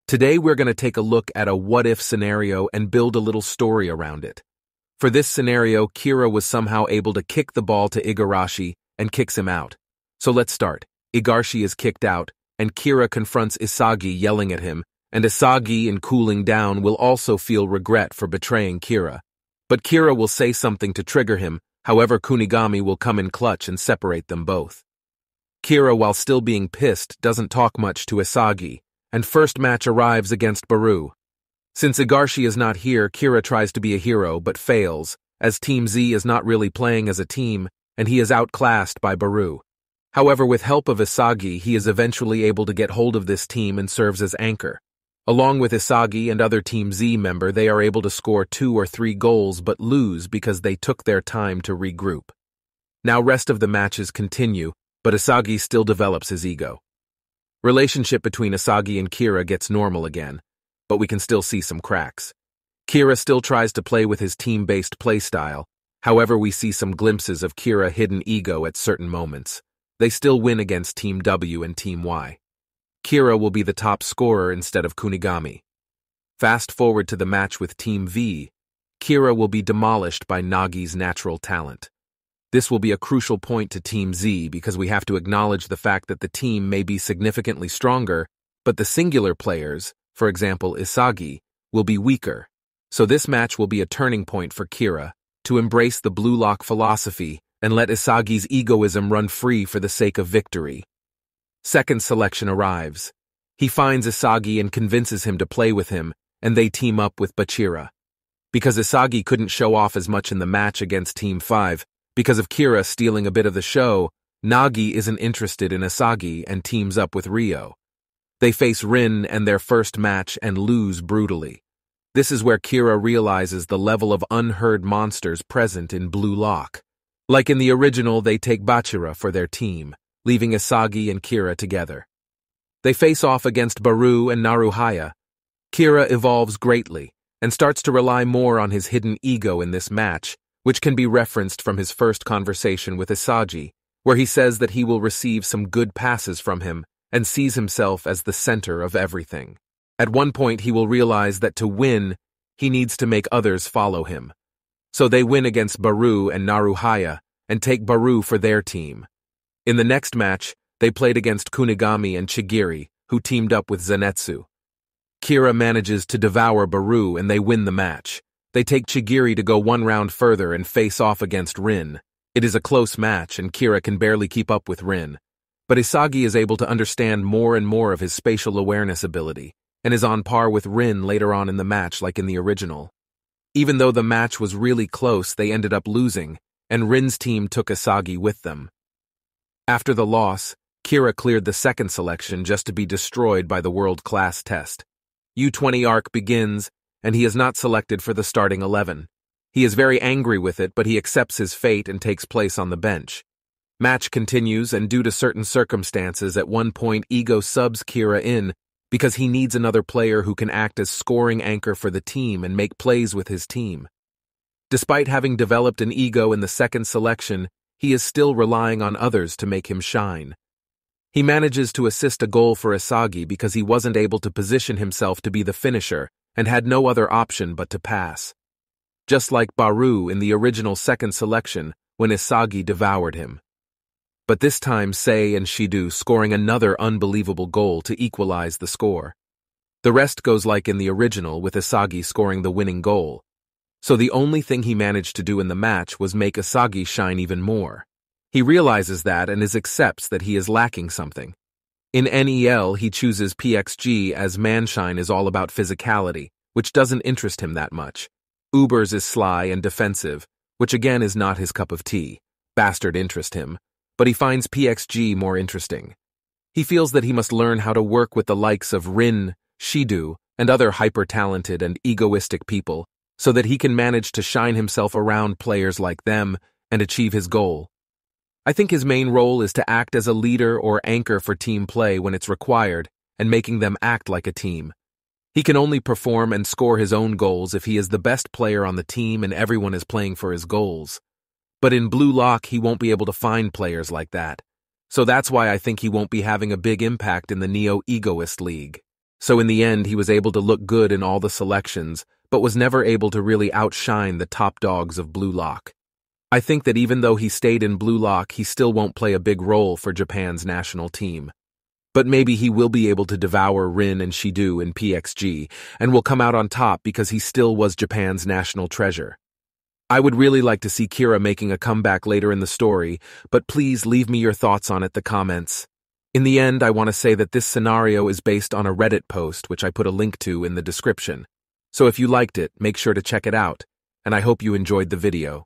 Today we're going to take a look at a what-if scenario and build a little story around it. For this scenario, Kira was somehow able to kick the ball to Igarashi and kicks him out. So let's start. Igarashi is kicked out, and Kira confronts Isagi yelling at him, and Isagi, in cooling down, will also feel regret for betraying Kira. But Kira will say something to trigger him, however kunigami will come in clutch and separate them both. Kira, while still being pissed, doesn't talk much to Isagi, and first match arrives against Baru. Since Igarashi is not here, Kira tries to be a hero but fails, as Team Z is not really playing as a team, and he is outclassed by Baru. However, with help of Isagi, he is eventually able to get hold of this team and serves as anchor. Along with Isagi and other Team Z member, they are able to score 2 or 3 goals but lose because they took their time to regroup. Now rest of the matches continue, but Isagi still develops his ego. Relationship between Isagi and Kira gets normal again, but we can still see some cracks. Kira still tries to play with his team-based playstyle, however we see some glimpses of Kira's hidden ego at certain moments. They still win against Team W and Team Y. Kira will be the top scorer instead of Kunigami. Fast forward to the match with Team V, Kira will be demolished by Nagi's natural talent. This will be a crucial point to Team Z because we have to acknowledge the fact that the team may be significantly stronger, but the singular players, for example Isagi, will be weaker. So this match will be a turning point for Kira to embrace the blue lock philosophy and let Isagi's egoism run free for the sake of victory. Second selection arrives. He finds Isagi and convinces him to play with him, and they team up with Bachira. Because Isagi couldn't show off as much in the match against Team 5, because of Kira stealing a bit of the show, Nagi isn't interested in Isagi and teams up with Ryo. They face Rin and their first match and lose brutally. This is where Kira realizes the level of unheard monsters present in Blue Lock. Like in the original, they take Bachira for their team, leaving Isagi and Kira together. They face off against Baru and Naruhaya. Kira evolves greatly and starts to rely more on his hidden ego in this match, which can be referenced from his first conversation with Isagi, where he says that he will receive some good passes from him and sees himself as the center of everything. At one point, he will realize that to win, he needs to make others follow him. So they win against Baru and Naruhaya and take Baru for their team. In the next match, they played against Kunigami and Chigiri, who teamed up with Zenitsu. Kira manages to devour Baru and they win the match. They take Chigiri to go one round further and face off against Rin. It is a close match and Kira can barely keep up with Rin. But Isagi is able to understand more and more of his spatial awareness ability, and is on par with Rin later on in the match like in the original. Even though the match was really close, they ended up losing, and Rin's team took Isagi with them. After the loss, Kira cleared the second selection just to be destroyed by the world-class test. U20 arc begins, and he is not selected for the starting 11. He is very angry with it, but he accepts his fate and takes place on the bench. Match continues, and due to certain circumstances, at one point Ego subs Kira in because he needs another player who can act as scoring anchor for the team and make plays with his team. Despite having developed an ego in the second selection, he is still relying on others to make him shine. He manages to assist a goal for Isagi because he wasn't able to position himself to be the finisher and had no other option but to pass. Just like Baru in the original second selection when Isagi devoured him. But this time Sei and Shidu scoring another unbelievable goal to equalize the score. The rest goes like in the original with Isagi scoring the winning goal. So the only thing he managed to do in the match was make Isagi shine even more. He realizes that and accepts that he is lacking something. In NEL, he chooses PXG as Manshine is all about physicality, which doesn't interest him that much. Uber's is sly and defensive, which again is not his cup of tea. Bastard interest him, but he finds PXG more interesting. He feels that he must learn how to work with the likes of Rin, Shidu, and other hyper-talented and egoistic people so that he can manage to shine himself around players like them and achieve his goal. I think his main role is to act as a leader or anchor for team play when it's required and making them act like a team. He can only perform and score his own goals if he is the best player on the team and everyone is playing for his goals. But in Blue Lock, he won't be able to find players like that. So that's why I think he won't be having a big impact in the Neo Egoist League. So in the end, he was able to look good in all the selections, but was never able to really outshine the top dogs of Blue Lock. I think that even though he stayed in Blue Lock, he still won't play a big role for Japan's national team. But maybe he will be able to devour Rin and Shidu in PXG, and will come out on top because he still was Japan's national treasure. I would really like to see Kira making a comeback later in the story, but please leave me your thoughts on it in the comments. In the end, I want to say that this scenario is based on a Reddit post, which I put a link to in the description. So if you liked it, make sure to check it out, and I hope you enjoyed the video.